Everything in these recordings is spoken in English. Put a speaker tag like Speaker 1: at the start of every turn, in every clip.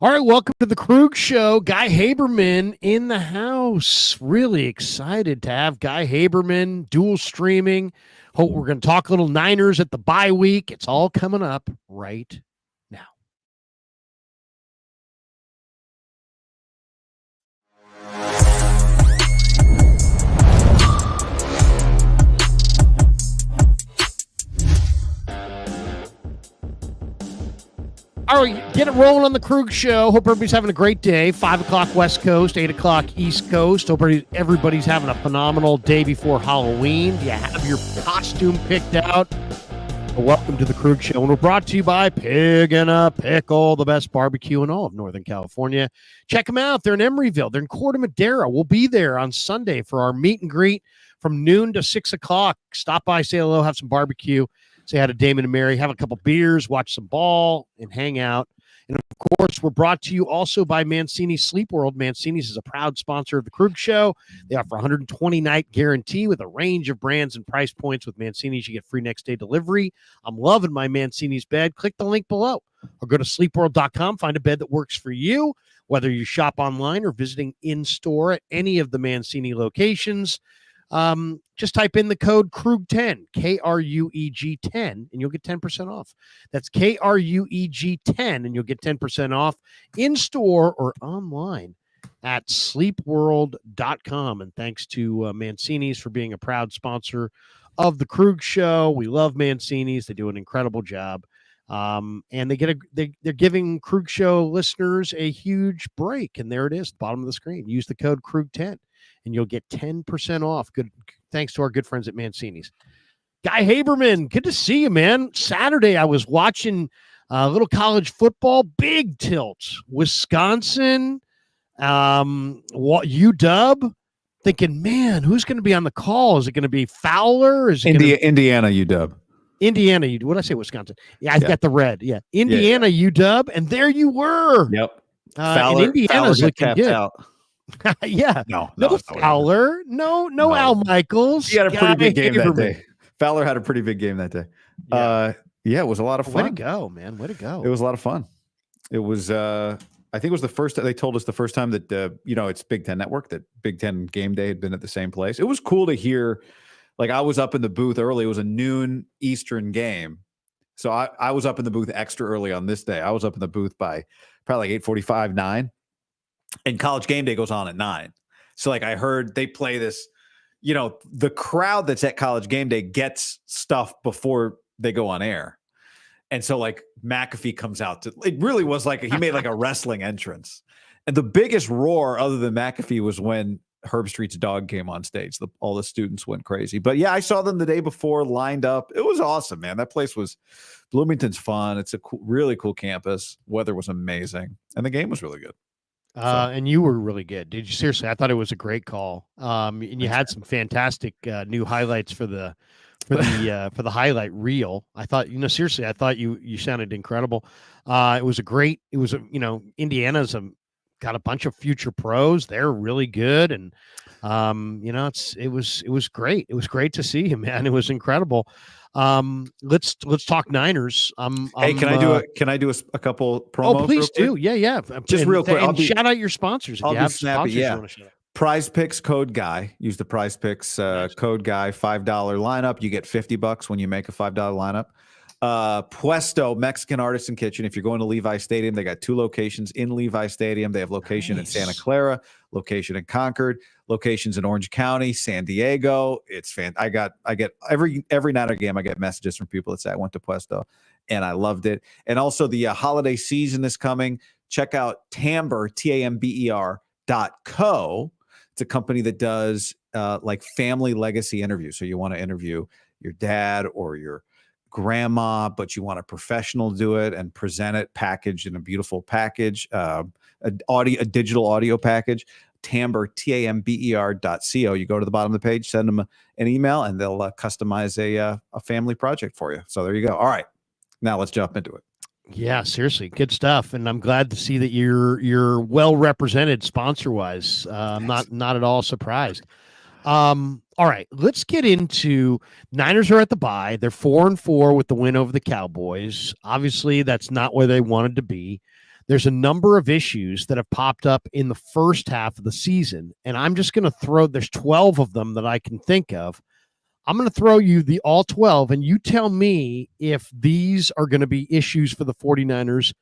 Speaker 1: All right, welcome to the Krug Show. Guy Haberman in the house. Really excited to have Guy Haberman dual streaming. Hope we're going to talk a little Niners at the bye week. It's all coming up right now. All right, get it rolling on the Krug Show. Hope everybody's having a great day. 5 o'clock West Coast, 8 o'clock East Coast. Hope everybody's having a phenomenal day before Halloween. Do you have your costume picked out? Well, welcome to the Krug Show. And we're brought to you by Pig and a Pickle, the best barbecue in all of Northern California. Check them out. They're in Emeryville. They're in Corte Madera. We'll be there on Sunday for our meet and greet from noon to 6 o'clock. Stop by, say hello, have some barbecue. Say hi to Damon and Mary, have a couple beers, watch some ball, and hang out. And, of course, we're brought to you also by Mancini's Sleep World. Mancini's is a proud sponsor of the Krug Show. They offer a 120-night guarantee with a range of brands and price points. With Mancini's, you get free next-day delivery. I'm loving my Mancini's bed. Click the link below or go to sleepworld.com. Find a bed that works for you, whether you shop online or visiting in-store at any of the Mancini locations. Just type in the code KRUEG10, KRUEG 10, and you'll get 10% off. That's KRUEG 10, and you'll get 10% off in store or online at sleepworld.com. And thanks to Mancini's for being a proud sponsor of the Krug Show. We love Mancini's. They do an incredible job. And they're giving Krug Show listeners a huge break. And there it is, bottom of the screen. Use the code KRUEG10. And you'll get 10% off. Good, thanks to our good friends at Mancini's. Guy Haberman, good to see you, man. Saturday, I was watching a little college football, big tilt. Wisconsin, UW. Thinking, man, who's going to be on the call? Is it going to be Fowler? Is it
Speaker 2: Indiana, UW?
Speaker 1: Indiana, what did I say? Wisconsin. Yeah, I've got the red. Yeah, Indiana, UW, and there you were.
Speaker 2: Yep.
Speaker 1: And Indiana's looking good. Out. Yeah.
Speaker 2: No
Speaker 1: Fowler. No. Al Michaels.
Speaker 2: He had a pretty big game that day. Fowler had a pretty big game that day. Yeah, it was a lot of fun.
Speaker 1: Way to go, man. Way to go.
Speaker 2: It was a lot of fun. It was, I think it was the first, they told us the first time that, it's Big Ten Network, that Big Ten game day had been at the same place. It was cool to hear, like I was up in the booth early. It was a noon Eastern game. So I was up in the booth extra early on this day. I was up in the booth by probably like 8:45, 9. And College Game Day goes on at 9. So like I heard they play this, the crowd that's at College Game Day gets stuff before they go on air. And so like McAfee comes out it really was like, he made like a wrestling entrance. And the biggest roar other than McAfee was when Herb Street's dog came on stage. All the students went crazy. But yeah, I saw them the day before lined up. It was awesome, man. That place Bloomington's fun. It's a really cool campus. Weather was amazing. And the game was really good.
Speaker 1: And you were really good. Did you seriously? I thought it was a great call. And you had some fantastic new highlights for the highlight reel. I thought, seriously, I thought you sounded incredible. Indiana's got a bunch of future pros. They're really good, and it was great. It was great to see him, man. It was incredible. Let's talk Niners.
Speaker 2: Hey, can I do a couple promos?
Speaker 1: Oh, please do. Yeah.
Speaker 2: Just real quick.
Speaker 1: And shout out your sponsors.
Speaker 2: I'll be snappy. Yeah. Prize Picks code Guy. Use the Prize Picks code Guy. $5 lineup. You get $50 when you make a $5 lineup. Puesto Mexican Artisan Kitchen. If you're going to Levi Stadium, they got 2 locations in Levi Stadium. They have location in Santa Clara, location in Concord, locations in Orange County, San Diego. It's I get every Niner game. I get messages from people that say I went to Puesto and I loved it. And also the holiday season is coming. Check out Tamber TAMBER.co. It's a company that does like family legacy interviews. So you want to interview your dad or your grandma, but you want a professional do it and present it packaged in a beautiful package, a digital audio package. Tamber TAMBER.co. You go to the bottom of the page, send them an email, and they'll customize a family project for you. So there you go. All right, now let's jump into it.
Speaker 1: Yeah, seriously, good stuff, and I'm glad to see that you're well represented sponsor wise. I'm not at all surprised. All right, let's get into Niners are at the bye. They're 4-4 with the win over the Cowboys. Obviously, that's not where they wanted to be. there's a number of issues that have popped up in the first half of the season, and I'm just going to there's 12 of them that I can think of. I'm going to throw you the all 12, and you tell me if these are going to be issues for the 49ers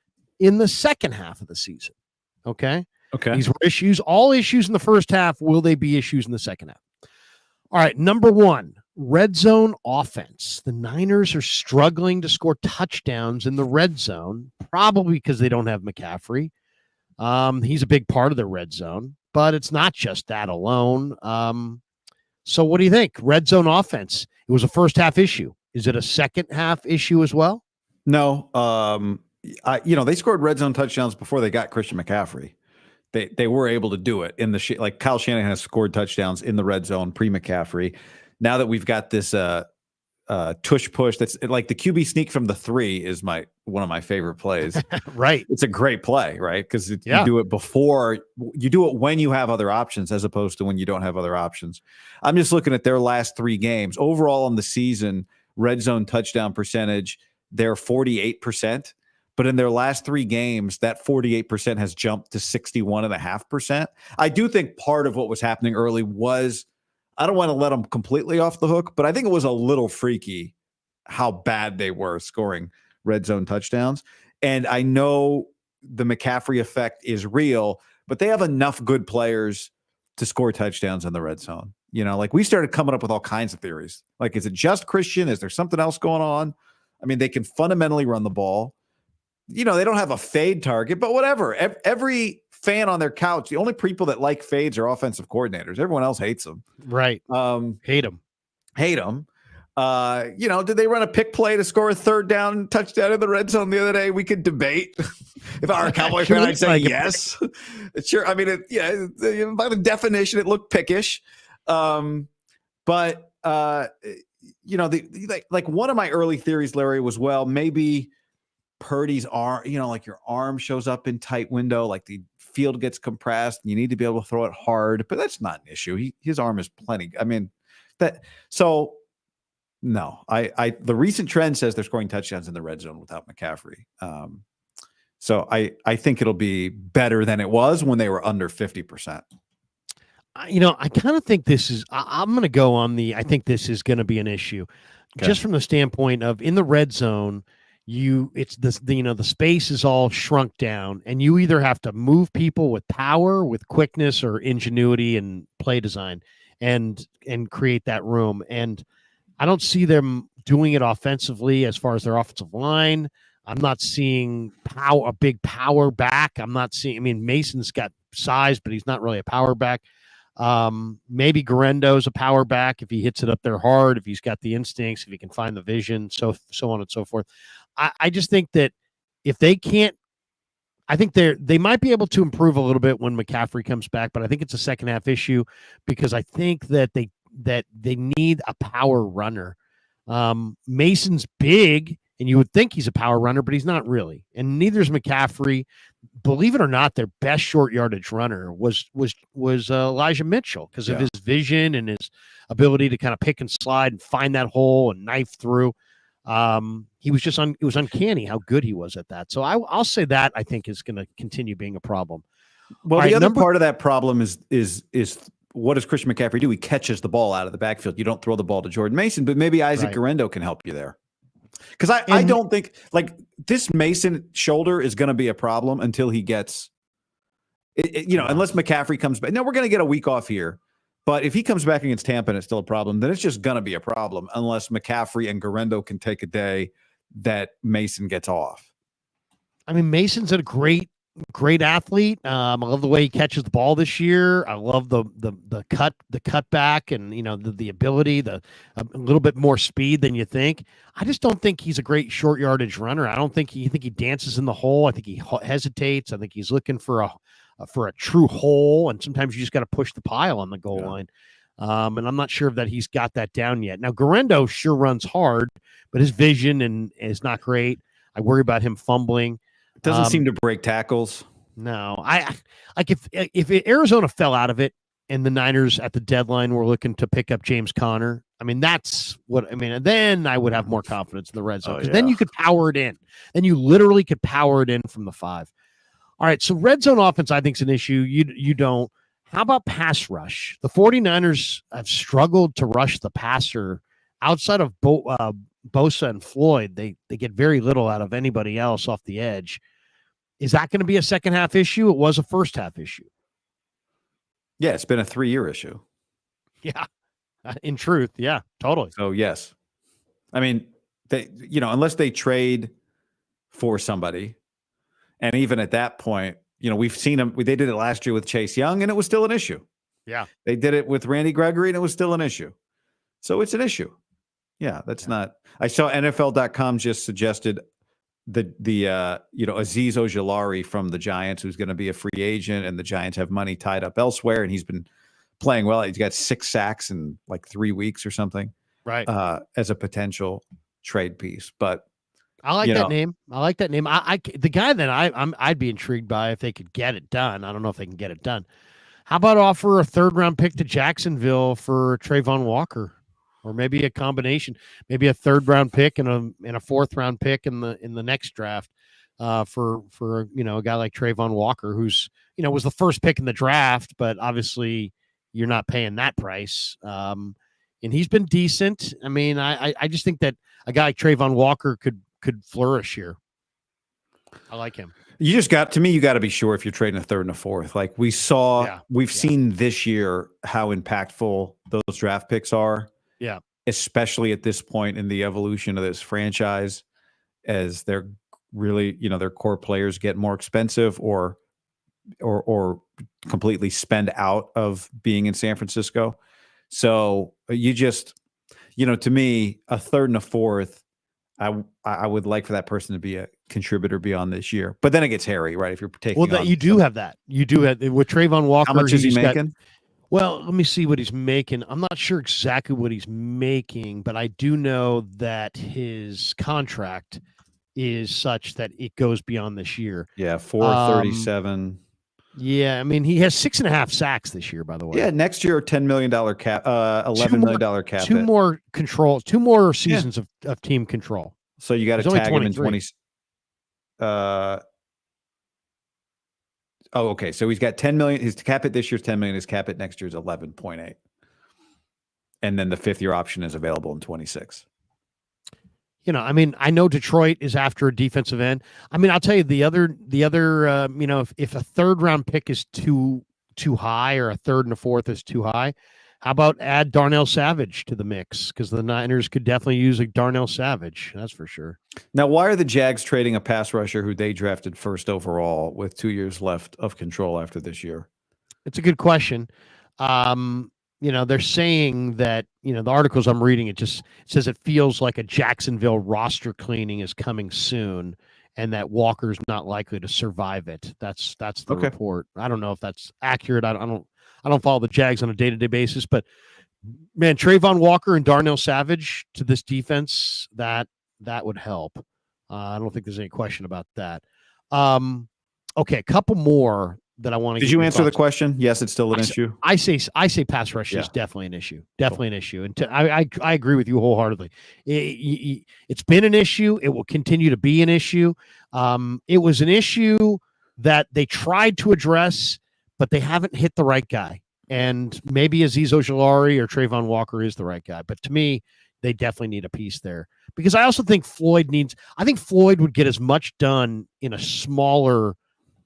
Speaker 1: in the second half of the season. Okay?
Speaker 2: Okay.
Speaker 1: These were issues, all issues in the first half. Will they be issues in the second half? All right, number one, red zone offense. The Niners are struggling to score touchdowns in the red zone, probably because they don't have McCaffrey. He's a big part of their red zone, but it's not just that alone. So what do you think? Red zone offense. It was a first half issue. Is it a second half issue as well?
Speaker 2: No. They scored red zone touchdowns before they got Christian McCaffrey. They were able to do it in the like Kyle Shanahan has scored touchdowns in the red zone pre-McCaffrey. Now that we've got this tush push, that's like the QB sneak from the 3 is one of my favorite plays.
Speaker 1: Right.
Speaker 2: It's a great play, right? Because you do it when you have other options as opposed to when you don't have other options. I'm just looking at their last 3 games. Overall in the season, red zone touchdown percentage, they're 48%. But in their last 3 games, that 48% has jumped to 61.5%. I do think part of what was happening early was, I don't want to let them completely off the hook, but I think it was a little freaky how bad they were scoring red zone touchdowns. And I know the McCaffrey effect is real, but they have enough good players to score touchdowns in the red zone. Like we started coming up with all kinds of theories. Like, is it just Christian? Is there something else going on? I mean, they can fundamentally run the ball. They don't have a fade target, but whatever. Every fan on their couch, the only people that like fades are offensive coordinators. Everyone else hates them.
Speaker 1: Right. Hate them.
Speaker 2: Did they run a pick play to score a third down touchdown in the red zone the other day? We could debate. If I were a Cowboy fan, I'd say yes. Sure. I mean, by the definition, it looked pickish. But one of my early theories, Larry, was, well, maybe Purdy's arm, like your arm shows up in tight window, like the field gets compressed and you need to be able to throw it hard, but that's not an issue. His arm is plenty. I mean, no, the recent trend says they're scoring touchdowns in the red zone without McCaffrey. So I think it'll be better than it was when they were under 50%.
Speaker 1: I kind of think this is, I'm going to go on I think this is going to be an issue just from the standpoint of in the red zone, the space is all shrunk down and you either have to move people with power, with quickness or ingenuity and play design and create that room. And I don't see them doing it offensively as far as their offensive line. I'm not seeing a big power back. Mason's got size, but he's not really a power back. Maybe Guarendo's a power back if he hits it up there hard, if he's got the instincts, if he can find the vision, so on and so forth. I just think that if they can't, I think they might be able to improve a little bit when McCaffrey comes back, but I think it's a second half issue because I think that they need a power runner. Mason's big, and you would think he's a power runner, but he's not really, and neither is McCaffrey. Believe it or not, their best short yardage runner was Elijah Mitchell because of his vision and his ability to kind of pick and slide and find that hole and knife through. He was just it was uncanny how good he was at that. So I'll say that I think is going to continue being a problem.
Speaker 2: Well, the other part of that problem is what does Christian McCaffrey do? He catches the ball out of the backfield. You don't throw the ball to Jordan Mason, but maybe Isaac Guarendo can help you there. Because I don't think like this Mason shoulder is going to be a problem until he gets, unless McCaffrey comes back. No, we're going to get a week off here. But if he comes back against Tampa and it's still a problem, then it's just going to be a problem unless McCaffrey and Guarendo can take a day that Mason gets off.
Speaker 1: I mean, Mason's a great athlete. I love the way he catches the ball this year. I love the cutback and the ability, a little bit more speed than you think. I just don't think he's a great short yardage runner. I don't think he dances in the hole. I think he hesitates. I think he's looking for a true hole, and sometimes you just got to push the pile on the goal line. And I'm not sure that he's got that down yet. Now Guarendo sure runs hard, but his vision is not great. I worry about him fumbling.
Speaker 2: Doesn't seem to break tackles.
Speaker 1: No, I like if Arizona fell out of it and the Niners at the deadline were looking to pick up James Conner. Then I would have more confidence in the red zone because then you could power it in. Then you literally could power it in from the 5. All right, so red zone offense, I think, is an issue. You don't. How about pass rush? The 49ers have struggled to rush the passer outside of Bosa and Floyd. They get very little out of anybody else off the edge. Is that going to be a second half issue? It was a first half issue.
Speaker 2: Yeah, it's been a 3-year issue.
Speaker 1: Yeah, in truth, yeah, totally.
Speaker 2: So yes, I mean, unless they trade for somebody, and even at that point, we've seen them. They did it last year with Chase Young, and it was still an issue.
Speaker 1: Yeah,
Speaker 2: they did it with Randy Gregory, and it was still an issue. So it's an issue. Yeah, that's not. I saw NFL.com just suggested Azeez Ojulari from the Giants, who's going to be a free agent, and the Giants have money tied up elsewhere, and he's been playing well. He's got 6 sacks in like 3 weeks or something,
Speaker 1: right?
Speaker 2: As a potential trade piece, but
Speaker 1: I like that name. I like that name. The guy that I'd be intrigued by if they could get it done. I don't know if they can get it done. How about offer a 3rd round pick to Jacksonville for Trayvon Walker? Or maybe a combination, maybe a 3rd round pick and a 4th round pick in the next draft for a guy like Trayvon Walker, who's was the first pick in the draft, but obviously you're not paying that price. And he's been decent. I mean, I just think that a guy like Trayvon Walker could flourish here. I like him.
Speaker 2: You got to be sure if you're trading a 3rd and a 4th. Like we've seen this year how impactful those draft picks are.
Speaker 1: Yeah.
Speaker 2: Especially at this point in the evolution of this franchise, as they're really, their core players get more expensive or completely spend out of being in San Francisco. So you just, to me, a 3rd and a 4th, I would like for that person to be a contributor beyond this year. But then it gets hairy, right? If you're taking
Speaker 1: you do have that. You do have with Trayvon Walker.
Speaker 2: How much is he making?
Speaker 1: Well, let me see what he's making. I'm not sure exactly what he's making, but I do know that his contract is such that it goes beyond this year.
Speaker 2: Yeah, 437.
Speaker 1: Yeah, I mean, he has 6.5 sacks this year, by the way.
Speaker 2: Yeah, next year, $10 million cap, $11 million cap.
Speaker 1: 2 more control, 2 more seasons of team control.
Speaker 2: So you got to tag him in 20. Oh, okay. So he's got 10 million. His cap it this year's 10 million. His cap it next year's 11.8. And then the 5th-year option is available in 26.
Speaker 1: I mean, I know Detroit is after a defensive end. I mean, I'll tell you the other, if a 3rd round pick is too high or a 3rd and a 4th is too high, how about add Darnell Savage to the mix? Because the Niners could definitely use a Darnell Savage. That's for sure.
Speaker 2: Now, why are the Jags trading a pass rusher who they drafted 1st overall with 2 years left of control after this year?
Speaker 1: It's a good question. They're saying that, the articles I'm reading, it says it feels like a Jacksonville roster cleaning is coming soon and that Walker's not likely to survive it. That's the report. I don't know if that's accurate. I don't follow the Jags on a day-to-day basis, but man, Trayvon Walker and Darnell Savage to this defense, that would help. I don't think there's any question about that. Okay, a couple more that I want to.
Speaker 2: Did you answer the question? Yes, it's still an issue.
Speaker 1: I say pass rush is definitely an issue. Definitely an issue. And I agree with you wholeheartedly. It's been an issue. It will continue to be an issue. It was an issue that they tried to address, but they haven't hit the right guy. And maybe Azeez Ojulari or Trayvon Walker is the right guy. But to me, they definitely need a piece there. Because I also think Floyd would get as much done in a smaller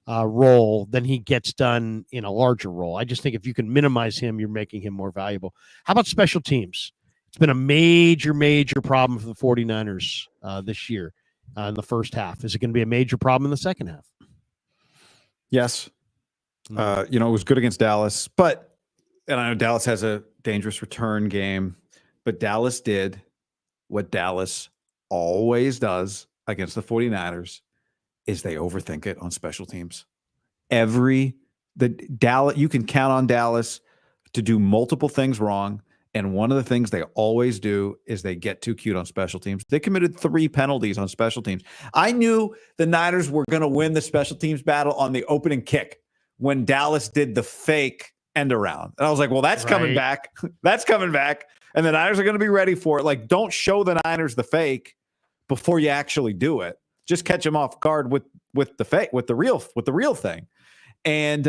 Speaker 1: role than he gets done in a larger role. I just think if you can minimize him, you're making him more valuable. How about special teams? It's been a major, major problem for the 49ers this year in the first half. Is it going to be a major problem in the second half?
Speaker 2: Yes. It was good against Dallas, and I know Dallas has a dangerous return game, but Dallas did what Dallas always does against the 49ers is they overthink it on special teams. You can count on Dallas to do multiple things wrong. And one of the things they always do is they get too cute on special teams. They committed 3 penalties on special teams. I knew the Niners were going to win the special teams battle on the opening kick when Dallas did the fake end around. And I was like, well, that's coming back. That's coming back. And the Niners are going to be ready for it. Like, don't show the Niners the fake before you actually do it. Just catch them off guard with with the real thing. And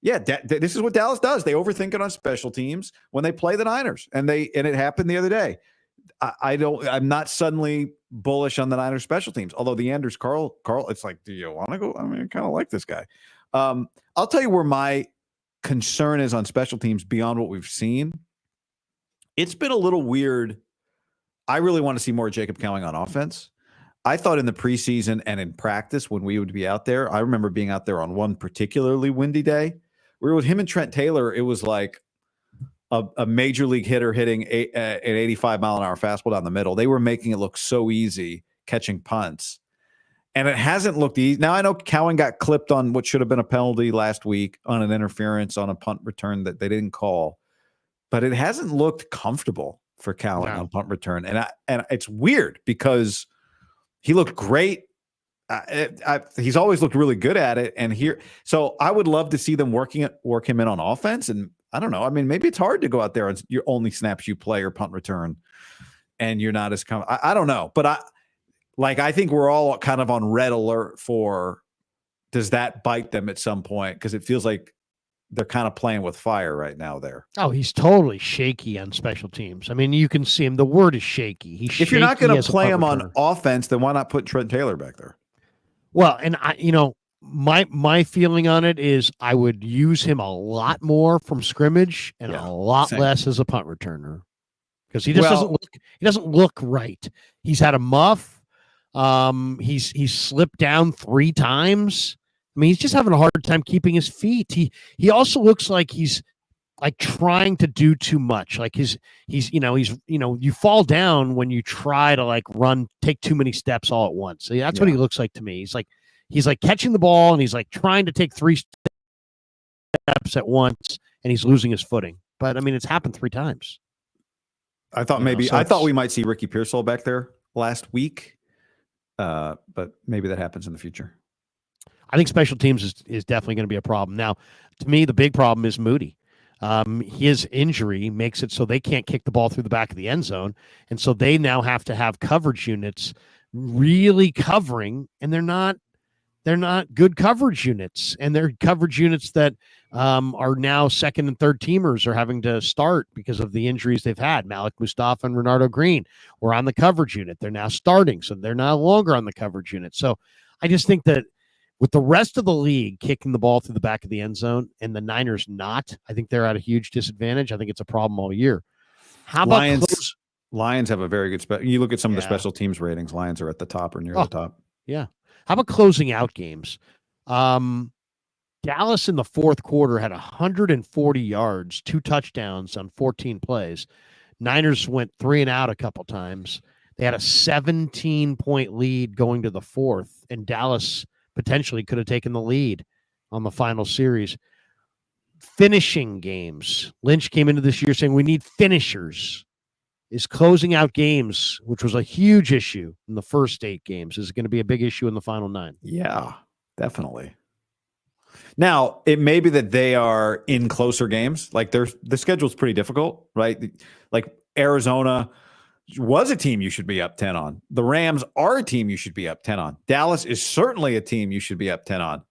Speaker 2: this is what Dallas does. They overthink it on special teams when they play the Niners, and it happened the other day. I'm not suddenly bullish on the Niners special teams. Although the Anders Carl, it's like, do you want to go? I mean, I kind of like this guy. I'll tell you where my concern is on special teams beyond what we've seen. It's been a little weird. I really want to see more Jacob Cowing on offense. I thought in the preseason and in practice when we would be out there, I remember being out there on one particularly windy day. We were with him and Trent Taylor. It was like a major league hitter hitting an 85-mile-an-hour fastball down the middle. They were making it look so easy catching punts. And it hasn't looked easy. Now, I know Cowan got clipped on what should have been a penalty last week on an interference on a punt return that they didn't call. But it hasn't looked comfortable for Cowan on punt return. And it's weird because he looked great. He's always looked really good at it. And so I would love to see them work him in on offense. And I don't know. I mean, maybe it's hard to go out there and your only snaps you play or punt return, and you're not as I don't know. But I think we're all kind of on red alert for, does that bite them at some point? Because it feels like they're kind of playing with fire right now there.
Speaker 1: Oh, he's totally shaky on special teams. I mean, you can see him. The word is shaky.
Speaker 2: If you're not going to play him on offense, then why not put Trent Taylor back there?
Speaker 1: Well, and my feeling on it is I would use him a lot more from scrimmage and a lot less as a punt returner, because he just doesn't look right. He's had a muff. He's slipped down 3 times. I mean, he's just having a hard time keeping his feet. He also looks like he's like trying to do too much. Like you fall down when you try to take too many steps all at once. So that's what he looks like to me. He's like catching the ball and he's like trying to take 3 steps at once, and he's losing his footing. But I mean, it's happened 3 times.
Speaker 2: I thought we might see Ricky Pearsall back there last week. But maybe that happens in the future.
Speaker 1: I think special teams is definitely going to be a problem. Now, to me, the big problem is Moody. His injury makes it so they can't kick the ball through the back of the end zone. And so they now have to have coverage units really covering, and they're not good coverage units. And they're coverage units that are now second and third teamers are having to start because of the injuries they've had. Malik Mustafa and Renardo Green were on the coverage unit. They're now starting, so they're no longer on the coverage unit. So I just think that with the rest of the league kicking the ball through the back of the end zone and the Niners not, I think they're at a huge disadvantage. I think it's a problem all year. How about
Speaker 2: Lions have a very good you look at some of the special teams ratings. Lions are at the top or near the top.
Speaker 1: Yeah. How about closing out games? Dallas in the fourth quarter had 140 yards, 2 touchdowns on 14 plays. Niners went 3 and out a couple times. They had a 17-point lead going to the fourth, and Dallas potentially could have taken the lead on the final series. Finishing games. Lynch came into this year saying we need finishers. Is closing out games, which was a huge issue in the first 8 games, is going to be a big issue in the final 9.
Speaker 2: Yeah, definitely. Now, it may be that they are in closer games. Like the schedule's pretty difficult, right? Like Arizona was a team you should be up 10 on. The Rams are a team you should be up 10 on. Dallas is certainly a team you should be up 10 on.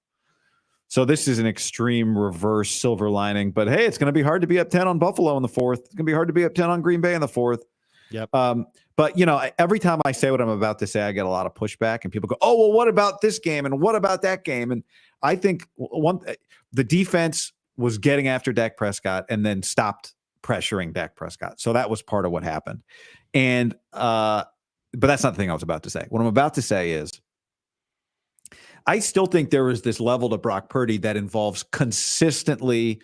Speaker 2: So this is an extreme reverse silver lining. But hey, it's going to be hard to be up 10 on Buffalo in the fourth. It's going to be hard to be up 10 on Green Bay in the fourth.
Speaker 1: Yep.
Speaker 2: But every time I say what I'm about to say, I get a lot of pushback, and people go, "Oh, well, what about this game? And what about that game?" And I think the defense was getting after Dak Prescott and then stopped pressuring Dak Prescott. So that was part of what happened. And but that's not the thing I was about to say. What I'm about to say is, I still think there is this level to Brock Purdy that involves consistently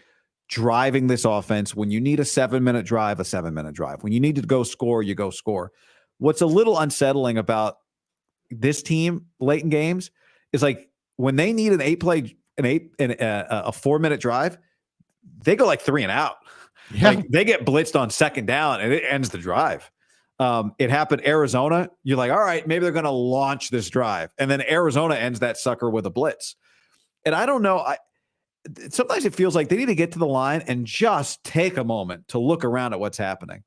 Speaker 2: driving this offense. When you need a 7-minute drive, a 7-minute drive. When you need to go score, you go score. What's a little unsettling about this team late in games is like when they need a 4-minute drive, they go like 3 and out. Yeah. Like they get blitzed on second down and it ends the drive. It happened Arizona. You're like, all right, maybe they're going to launch this drive. And then Arizona ends that sucker with a blitz. And I don't know. Sometimes it feels like they need to get to the line and just take a moment to look around at what's happening.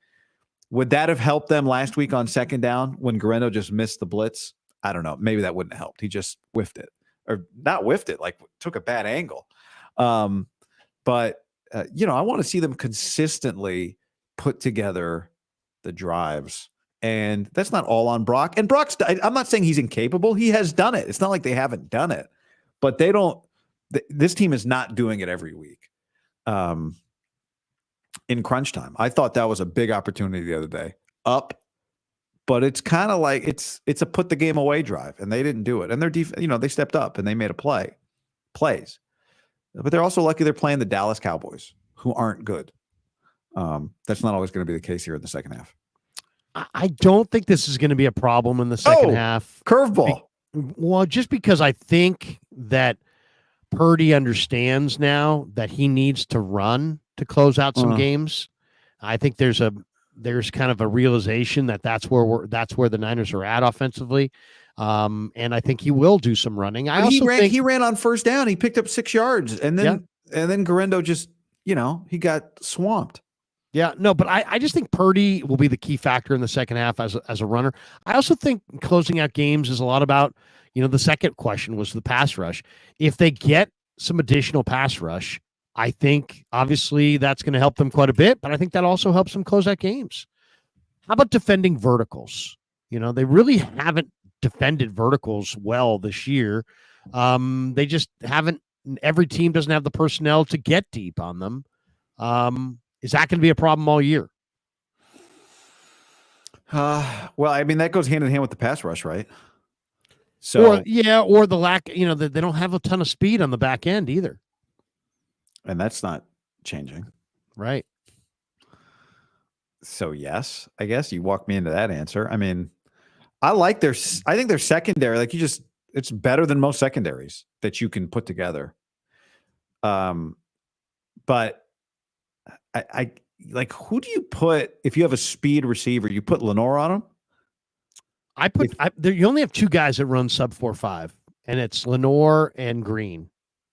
Speaker 2: Would that have helped them last week on second down when Guerrero just missed the blitz? I don't know. Maybe that wouldn't have helped. He just whiffed it. or not whiffed it, like took a bad angle. But I want to see them consistently put together the drives. And that's not all on Brock. And I'm not saying he's incapable. He has done it. It's not like they haven't done it. But they don't. This team is not doing it every week. In crunch time, I thought that was a big opportunity the other day. Up, but it's kind of like it's a put the game away drive, and they didn't do it. And they stepped up and they made plays. But they're also lucky they're playing the Dallas Cowboys, who aren't good. That's not always going to be the case here in the second half.
Speaker 1: I don't think this is going to be a problem in the second half.
Speaker 2: Curveball.
Speaker 1: Well, just because I think that Purdy understands now that he needs to run to close out some games. I think there's kind of a realization that that's where the Niners are at offensively. And I think he will do some running. He ran
Speaker 2: on first down. He picked up 6 yards, and then Garendo just, he got swamped.
Speaker 1: Yeah, no, but I just think Purdy will be the key factor in the second half as a runner. I also think closing out games is a lot about, the second question was the pass rush. If they get some additional pass rush, I think obviously that's going to help them quite a bit, but I think that also helps them close out games. How about defending verticals? They really haven't defended verticals well this year. They just haven't. Every team doesn't have the personnel to get deep on them. Is that going to be a problem all year?
Speaker 2: Well, I mean, that goes hand in hand with the pass rush, right? So
Speaker 1: or the lack. They don't have a ton of speed on the back end either,
Speaker 2: and that's not changing,
Speaker 1: right?
Speaker 2: So yes, I guess you walked me into that answer. I mean, I think their secondary, it's better than most secondaries that you can put together. But I like, who do you put if you have a speed receiver? You put Lenore on him.
Speaker 1: You only have two guys that run sub 4.5, and it's Lenore and Green.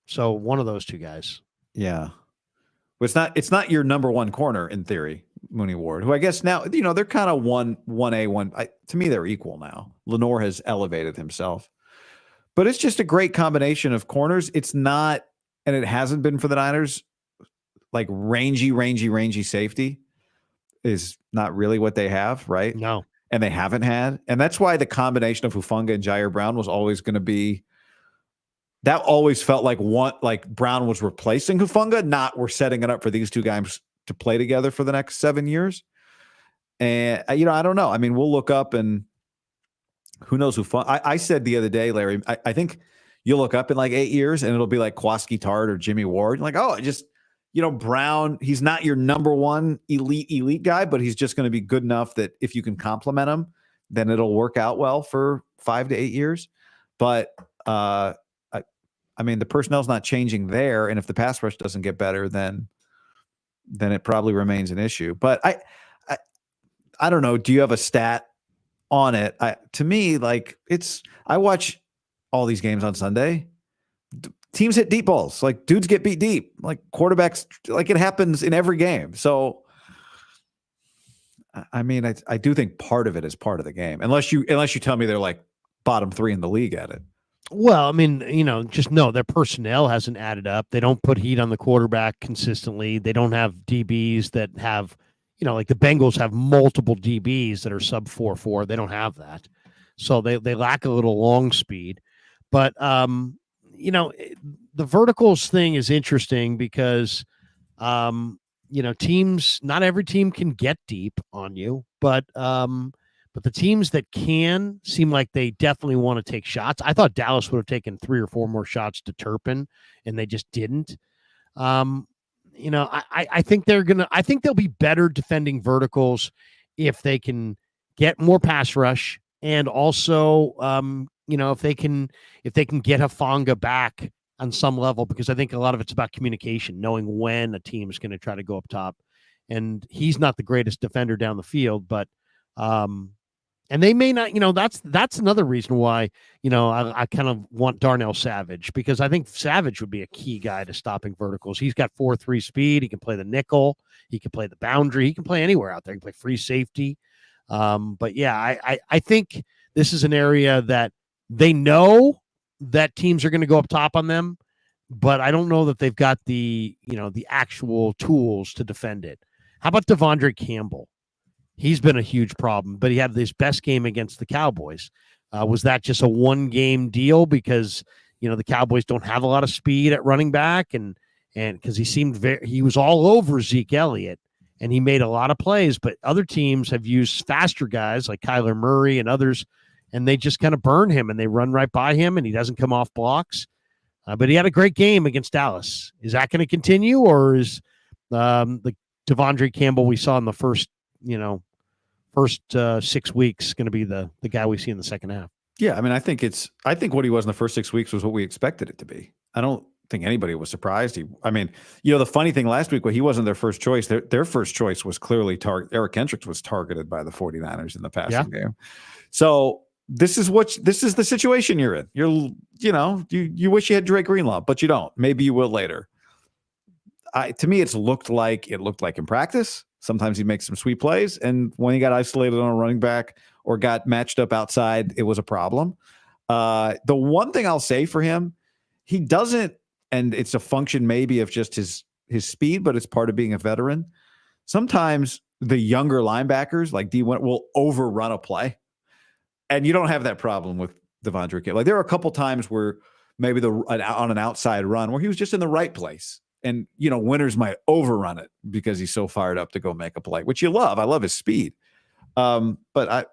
Speaker 1: So one of those two guys.
Speaker 2: Yeah, but it's not your number one corner in theory, Mooney Ward, who I guess now they're kind of 1A. To me, they're equal now. Lenore has elevated himself, but it's just a great combination of corners. It's not, and it hasn't been for the Niners. Like rangy safety is not really what they have, right?
Speaker 1: No.
Speaker 2: And they haven't had. And that's why the combination of Hufanga and Jair Brown was always going to be, that always felt like Brown was replacing Hufanga, not we're setting it up for these two guys to play together for the next 7 years. And, I don't know. I mean, we'll look up and who knows I said the other day, Larry, I think you'll look up in like 8 years and it'll be like Kwaski Tart or Jimmy Ward. Like, Brown, he's not your number one elite guy, but he's just going to be good enough that if you can compliment him, then it'll work out well for 5 to 8 years. But I mean, the personnel's not changing there, and if the pass rush doesn't get better, then it probably remains an issue. But I don't know. Do you have a stat on it? To me, I watch all these games on Sunday. Teams hit deep balls. Like, dudes get beat deep. Like, quarterbacks, like, it happens in every game. So, I mean, I do think part of it is part of the game. Unless you tell me they're like bottom 3 in the league at it.
Speaker 1: Well, I mean, just know their personnel hasn't added up. They don't put heat on the quarterback consistently. They don't have DBs that have, like the Bengals have multiple DBs that are sub 4.4. They don't have that. So they lack a little long speed. But, the verticals thing is interesting because, teams, not every team can get deep on you, but the teams that can seem like they definitely want to take shots. I thought Dallas would have taken 3 or 4 more shots to Turpin, and they just didn't. I think I think they'll be better defending verticals if they can get more pass rush, and also, if they can get Hufanga back on some level, because I think a lot of it's about communication, knowing when a team is going to try to go up top, and he's not the greatest defender down the field, but and they may not, that's another reason why, I kind of want Darnell Savage, because I think Savage would be a key guy to stopping verticals. He's got 4.3 speed. He can play the nickel. He can play the boundary. He can play anywhere out there. He can play free safety. But yeah, I think this is an area that they know that teams are going to go up top on them, but I don't know that they've got the actual tools to defend it. How about Devondre Campbell? He's been a huge problem, but he had his best game against the Cowboys. Was that just a one-game deal because the Cowboys don't have a lot of speed at running back, and because he was all over Zeke Elliott, and he made a lot of plays, but other teams have used faster guys like Kyler Murray and others, and they just kind of burn him and they run right by him, and he doesn't come off blocks. But he had a great game against Dallas. Is that going to continue, or is the Devondre Campbell we saw in the first 6 weeks going to be the guy we see in the second half?
Speaker 2: Yeah, I mean, I think what he was in the first 6 weeks was what we expected it to be. I don't think anybody was surprised. The funny thing last week, he wasn't their first choice. Their first choice was clearly Eric Kendricks was targeted by the 49ers in the passing game. So this is the situation you're in. You wish you had Drake Greenlaw, but you don't. Maybe you will later. To me, it looked like in practice. Sometimes he makes some sweet plays, and when he got isolated on a running back or got matched up outside, it was a problem. The one thing I'll say for him, he doesn't, and it's a function maybe of just his speed, but it's part of being a veteran. Sometimes the younger linebackers like D1 will overrun a play, and you don't have that problem with Devondre Campbell. Like there are a couple times where maybe on an outside run where he was just in the right place. And, winners might overrun it because he's so fired up to go make a play, which you love. I love his speed. But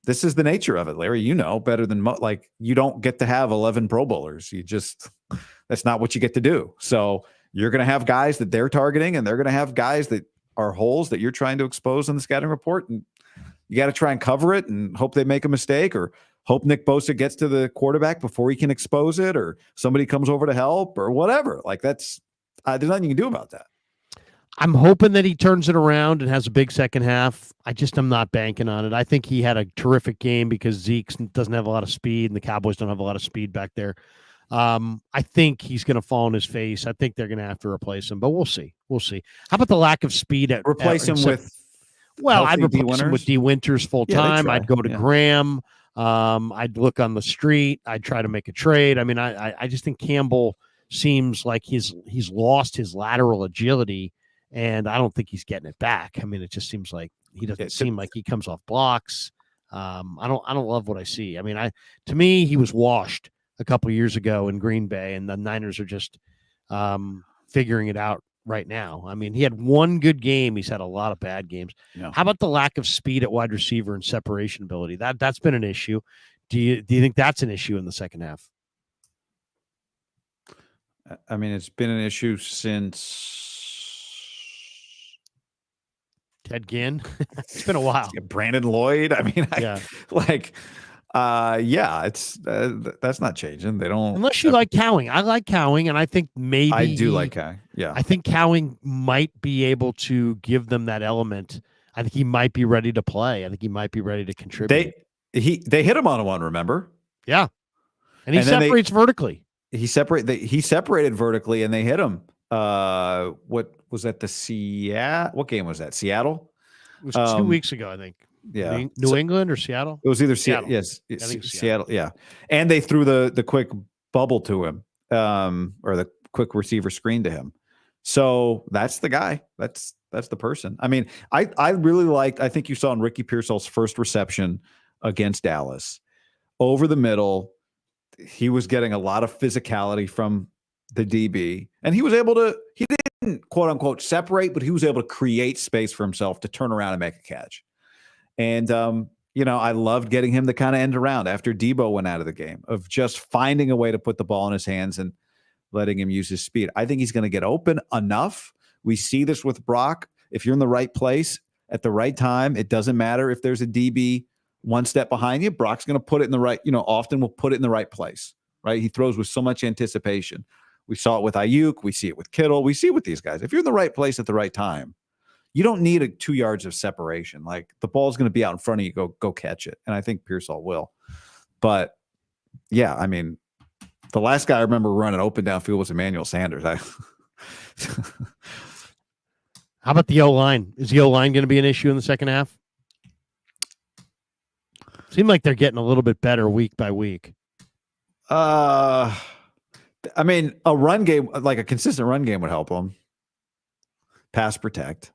Speaker 2: this is the nature of it, Larry, better than you don't get to have 11 Pro Bowlers. That's not what you get to do. So you're going to have guys that they're targeting, and they're going to have guys that are holes that you're trying to expose in the scouting report. And you got to try and cover it and hope they make a mistake, or hope Nick Bosa gets to the quarterback before he can expose it, or somebody comes over to help, or whatever. There's nothing you can do about that.
Speaker 1: I'm hoping that he turns it around and has a big second half. I'm not banking on it. I think he had a terrific game because Zeke doesn't have a lot of speed and the Cowboys don't have a lot of speed back there. I think he's going to fall on his face. I think they're going to have to replace him, but we'll see. How about the lack of speed
Speaker 2: I'd replace him with
Speaker 1: D Winters full time. I'd go to Graham. I'd look on the street. I'd try to make a trade. I mean, I just think Campbell seems like he's lost his lateral agility, and I don't think he's getting it back. I mean, it just seems like he doesn't seem like he comes off blocks. I don't love what I see. I mean, to me, he was washed a couple years ago in Green Bay, and the Niners are just figuring it out right now. I mean, he had one good game. He's had a lot of bad games. Yeah. How about the lack of speed at wide receiver and separation ability? That's been an issue. Do you think that's an issue in the second half?
Speaker 2: I mean, it's been an issue since
Speaker 1: Ted Ginn. It's been a while.
Speaker 2: Brandon Lloyd. I mean, it's that's not changing. They don't,
Speaker 1: unless you like Cowing. I like Cowing, and I think maybe
Speaker 2: I do like Cowing. Yeah,
Speaker 1: I think Cowing might be able to give them that element. I think he might be ready to play. I think he might be ready to contribute.
Speaker 2: They hit him on one, remember?
Speaker 1: Yeah, and he separates vertically.
Speaker 2: He separated vertically, and they hit him. What was that? What game was that? Seattle?
Speaker 1: It was 2 weeks ago, I think.
Speaker 2: Yeah,
Speaker 1: New England or Seattle?
Speaker 2: It was either Seattle. Yes, Seattle. Yeah, and they threw the quick bubble to him, or the quick receiver screen to him. So that's the guy. That's the person. I mean, I really liked. I think you saw in Ricky Pearsall's first reception against Dallas, over the middle. He was getting a lot of physicality from the DB, and he was able to. He didn't quote unquote separate, but he was able to create space for himself to turn around and make a catch. And, I loved getting him the kind of end around after Debo went out of the game, of just finding a way to put the ball in his hands and letting him use his speed. I think he's going to get open enough. We see this with Brock. If you're in the right place at the right time, it doesn't matter if there's a DB one step behind you. Brock's going to put it in the right, often will put it in the right place, right? He throws with so much anticipation. We saw it with Ayuk. We see it with Kittle. We see it with these guys. If you're in the right place at the right time, you don't need 2 yards of separation. Like, the ball's going to be out in front of you. Go catch it. And I think Pearsall will. But yeah, I mean, the last guy I remember running open downfield was Emmanuel Sanders.
Speaker 1: How about the O-line? Is the O-line going to be an issue in the second half? Seemed like they're getting a little bit better week by week.
Speaker 2: I mean, a run game, like a consistent run game, would help them. Pass protect.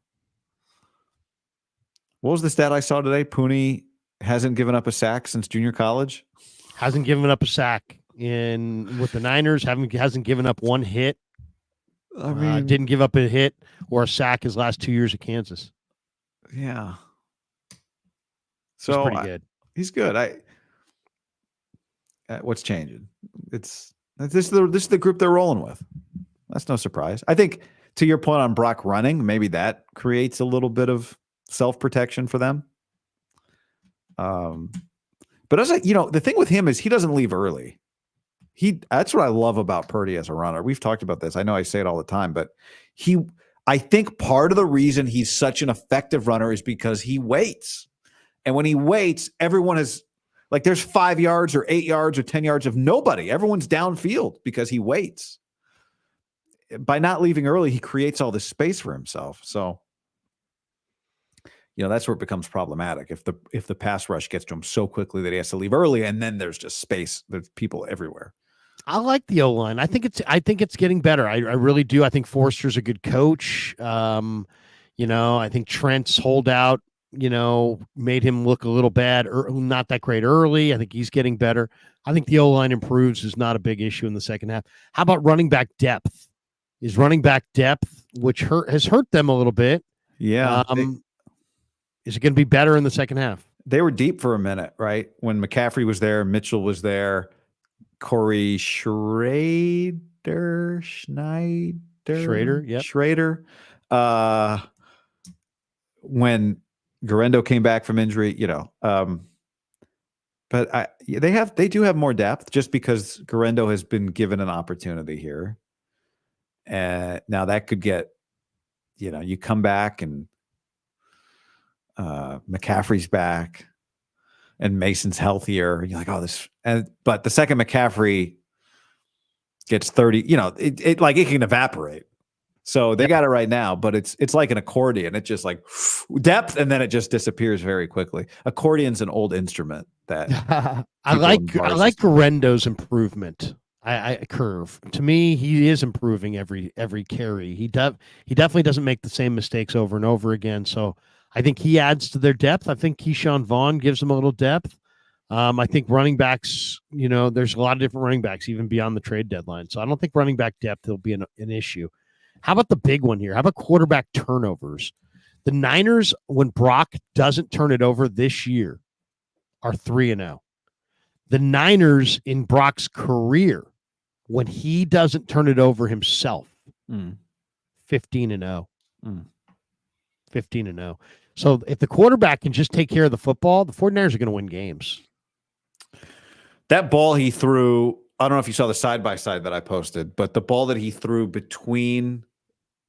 Speaker 2: What was the stat I saw today? Pooney hasn't given up a sack since junior college.
Speaker 1: Hasn't given up a sack with the Niners. Hasn't given up one hit.
Speaker 2: I mean,
Speaker 1: didn't give up a hit or a sack his last 2 years at Kansas.
Speaker 2: Yeah.
Speaker 1: So he's pretty good.
Speaker 2: He's good. What's changing? This is the group they're rolling with. That's no surprise. I think to your point on Brock running, maybe that creates a little bit of self-protection for them. But as the thing with him is he doesn't leave early. That's what I love about Purdy as a runner. We've talked about this. I know I say it all the time, but I think part of the reason he's such an effective runner is because he waits. And when he waits, everyone is like, there's 5 yards or 8 yards or 10 yards of nobody. Everyone's downfield because he waits. By not leaving early, he creates all this space for himself. So, that's where it becomes problematic. If the pass rush gets to him so quickly that he has to leave early, and then there's just space. There's people everywhere.
Speaker 1: I like the O-line. I think it's getting better. I really do. I think Forster's a good coach. I think Trent's holdout, made him look a little bad or not that great early. I think he's getting better. I think the O-line improves is not a big issue in the second half. How about running back depth? Is running back depth, which has hurt them a little bit.
Speaker 2: Yeah.
Speaker 1: Is it going to be better in the second half?
Speaker 2: They were deep for a minute, right? When McCaffrey was there, Mitchell was there, Corey Schrader.
Speaker 1: Yep.
Speaker 2: Schrader. When Garendo came back from injury, but they do have more depth just because Garendo has been given an opportunity here. And now that could get, you come back and McCaffrey's back and Mason's healthier. You're like, but the second McCaffrey gets 30, it can evaporate. So they got it right now, but it's like an accordion. It's just like depth, and then it just disappears very quickly. Accordion's an old instrument that
Speaker 1: I like Garendo's improvement. I curve. To me, he is improving every carry. He definitely doesn't make the same mistakes over and over again. So I think he adds to their depth. I think Keyshawn Vaughn gives them a little depth. I think running backs, there's a lot of different running backs even beyond the trade deadline. So I don't think running back depth will be an issue. How about the big one here? How about quarterback turnovers? The Niners, when Brock doesn't turn it over this year, are 3-0. The Niners in Brock's career, when he doesn't turn it over himself, 15-0. 15-0. So if the quarterback can just take care of the football, the 49ers are going to win games.
Speaker 2: That ball he threw, I don't know if you saw the side-by-side that I posted, but the ball that he threw between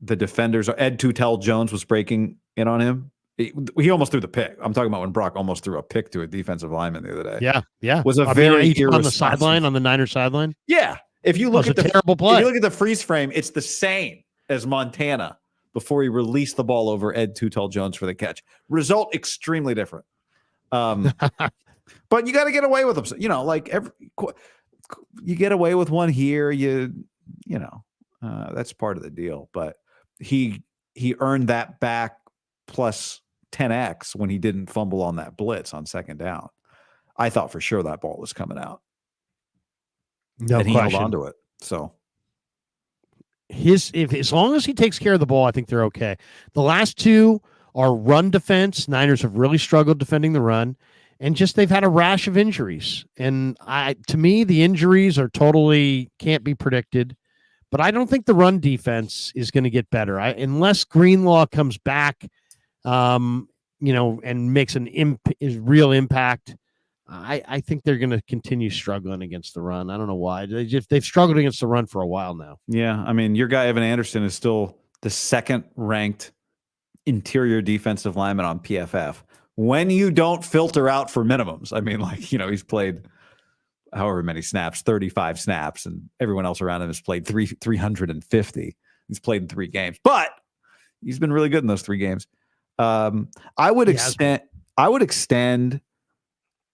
Speaker 2: the defenders, Ed Tutel-Jones was breaking in on him. He almost threw the pick. I'm talking about when Brock almost threw a pick to a defensive lineman the other day.
Speaker 1: Yeah.
Speaker 2: Was a very
Speaker 1: on the sideline, on the Niners sideline?
Speaker 2: Yeah. If you look at the
Speaker 1: terrible play.
Speaker 2: If you look at the freeze frame, it's the same as Montana before he released the ball over Ed Tutel-Jones for the catch. Result extremely different. But you got to get away with them. You get away with one here, that's part of the deal. But he earned that back plus 10x when he didn't fumble on that blitz on second down. I thought for sure that ball was coming out.
Speaker 1: No
Speaker 2: and he
Speaker 1: question.
Speaker 2: held on to it. So
Speaker 1: as long as he takes care of the ball, I think they're okay. The last two are run defense. Niners have really struggled defending the run, and just they've had a rash of injuries. And to me, the injuries are totally can't be predicted. But I don't think the run defense is going to get better. Unless Greenlaw comes back, and makes real impact. I think they're going to continue struggling against the run. I don't know why. They've struggled against the run for a while now.
Speaker 2: Yeah, I mean, your guy Evan Anderson is still the second-ranked interior defensive lineman on PFF. When you don't filter out for minimums, I mean, he's played however many snaps, 35 snaps, and everyone else around him has played 350. He's played in 3 games, but he's been really good in those 3 games. I would extend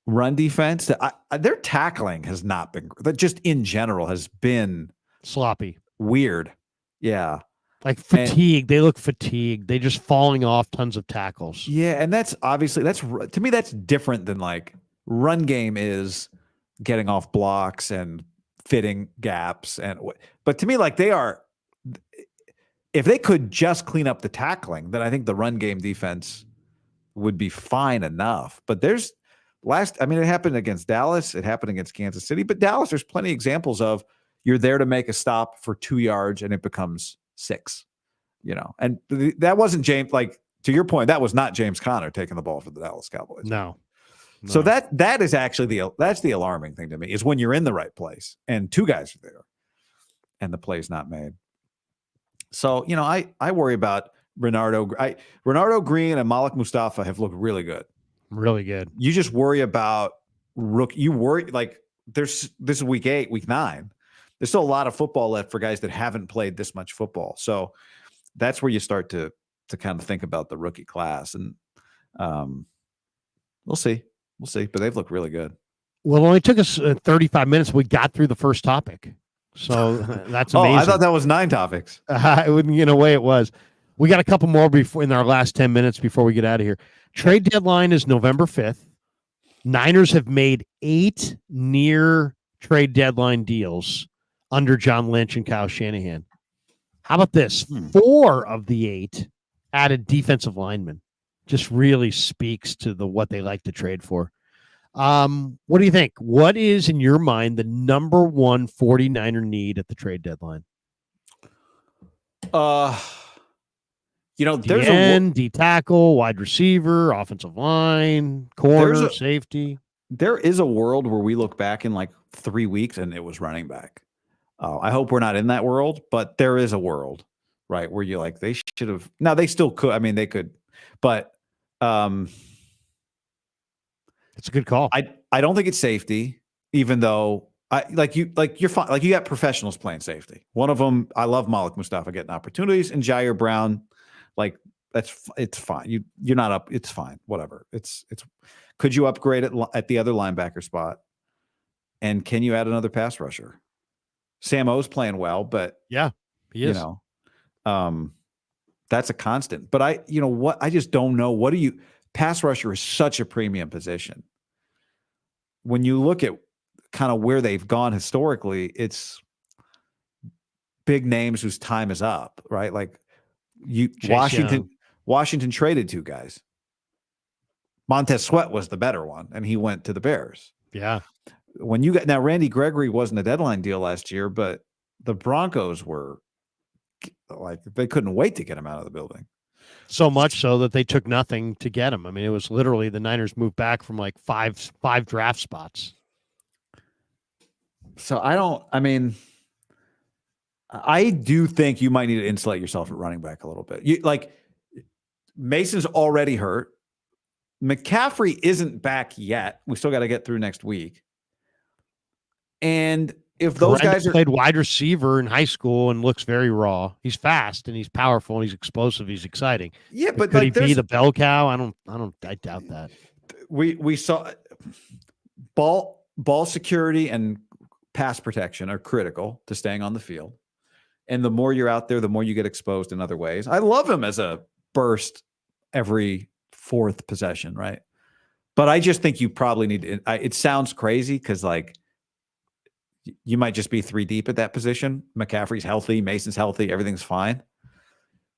Speaker 2: run defense, their tackling has not been, just in general has been
Speaker 1: sloppy,
Speaker 2: weird. Yeah.
Speaker 1: Like fatigued. They look fatigued. They just falling off tons of tackles.
Speaker 2: Yeah. And that's obviously, to me, that's different than like run game is getting off blocks and fitting gaps. But to me, like if they could just clean up the tackling, then I think the run game defense would be fine enough. But it happened against Dallas. It happened against Kansas City. But Dallas, there's plenty of examples of you're there to make a stop for 2 yards and it becomes 6, And that wasn't James, like to your point, that was not James Conner taking the ball for the Dallas Cowboys.
Speaker 1: No.
Speaker 2: So that is actually that's the alarming thing to me, is when you're in the right place and 2 guys are there and the play's not made. So, I worry about Renardo Green and Malik Mustafa have looked really good.
Speaker 1: Really good.
Speaker 2: You just worry about you worry, like this is week 8, week 9. There's still a lot of football left for guys that haven't played this much football. So that's where you start to kind of think about the rookie class. And we'll see. But they've looked really good.
Speaker 1: Well, it only took us 35 minutes. We got through the first topic. So that's amazing.
Speaker 2: I thought that was 9 topics.
Speaker 1: In a way it was. We got a couple more in our last 10 minutes before we get out of here. Trade deadline is November 5th. Niners have made 8 near trade deadline deals under John Lynch and Kyle Shanahan. How about this? 4 of the 8 added defensive linemen. Just really speaks to what they like to trade for. What do you think? What is, in your mind, the number one 49er need at the trade deadline?
Speaker 2: There's
Speaker 1: D tackle, wide receiver, offensive line, corner, safety.
Speaker 2: There is a world where we look back in like 3 weeks and it was running back. I hope we're not in that world, but there is a world, right, where you're like, they should have. Now they still could. I mean, they could, but
Speaker 1: it's a good call.
Speaker 2: I don't think it's safety, even though you're fine. Like, you got professionals playing safety. One of them, I love Malik Mustafa getting opportunities, and Jair Brown, like it's fine. You're not up. It's fine. Whatever. It's. Could you upgrade it at the other linebacker spot? And can you add another pass rusher? Sam O's playing well, but
Speaker 1: yeah, he is.
Speaker 2: That's a constant. But I just don't know. Pass rusher is such a premium position. When you look at kind of where they've gone historically, it's big names whose time is up, right? Like Washington traded 2 guys. Montez Sweat was the better one, and he went to the Bears.
Speaker 1: Yeah.
Speaker 2: Now Randy Gregory wasn't a deadline deal last year, but the Broncos were like, they couldn't wait to get him out of the building.
Speaker 1: So much so that they took nothing to get him. I mean, it was literally the Niners moved back from like five draft spots.
Speaker 2: So I do think you might need to insulate yourself at running back a little bit. Mason's already hurt. McCaffrey isn't back yet. We still got to get through next week. And if those guys
Speaker 1: played wide receiver in high school and looks very raw, he's fast and he's powerful and he's explosive. He's exciting.
Speaker 2: Yeah, but
Speaker 1: could he be the bell cow? I doubt that.
Speaker 2: We saw ball security and pass protection are critical to staying on the field. And the more you're out there, the more you get exposed in other ways. I love him as a burst every 4th possession, right? But I just think you probably need to. It sounds crazy because you might just be 3 deep at that position. McCaffrey's healthy, Mason's healthy, everything's fine.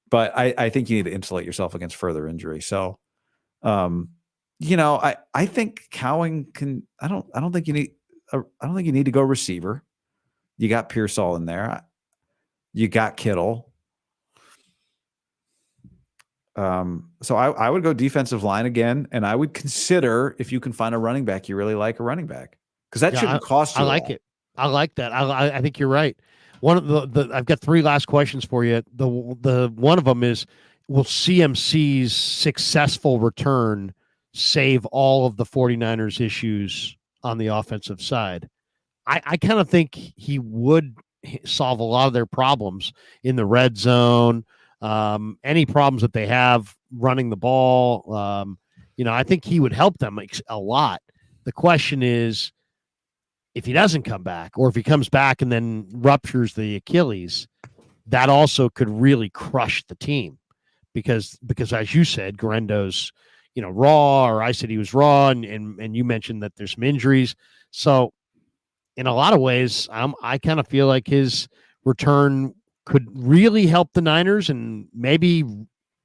Speaker 2: But I think you need to insulate yourself against further injury. So, I think Cowing can. I don't think you need to go receiver. You got Pearsall in there. You got Kittle. So I would go defensive line again, and I would consider, if you can find a running back you really like, a running back, because that shouldn't cost you.
Speaker 1: I like it. I like that. I think you're right. One of the I've got 3 last questions for you. The one of them is, will CMC's successful return save all of the 49ers issues on the offensive side? I kind of think he would solve a lot of their problems in the red zone. Any problems that they have running the ball. I think he would help them a lot. The question is, if he doesn't come back, or if he comes back and then ruptures the Achilles, that also could really crush the team. Because as you said, Guarendo's, raw, or I said he was raw, and you mentioned that there's some injuries. So in a lot of ways, I kind of feel like his return could really help the Niners and maybe,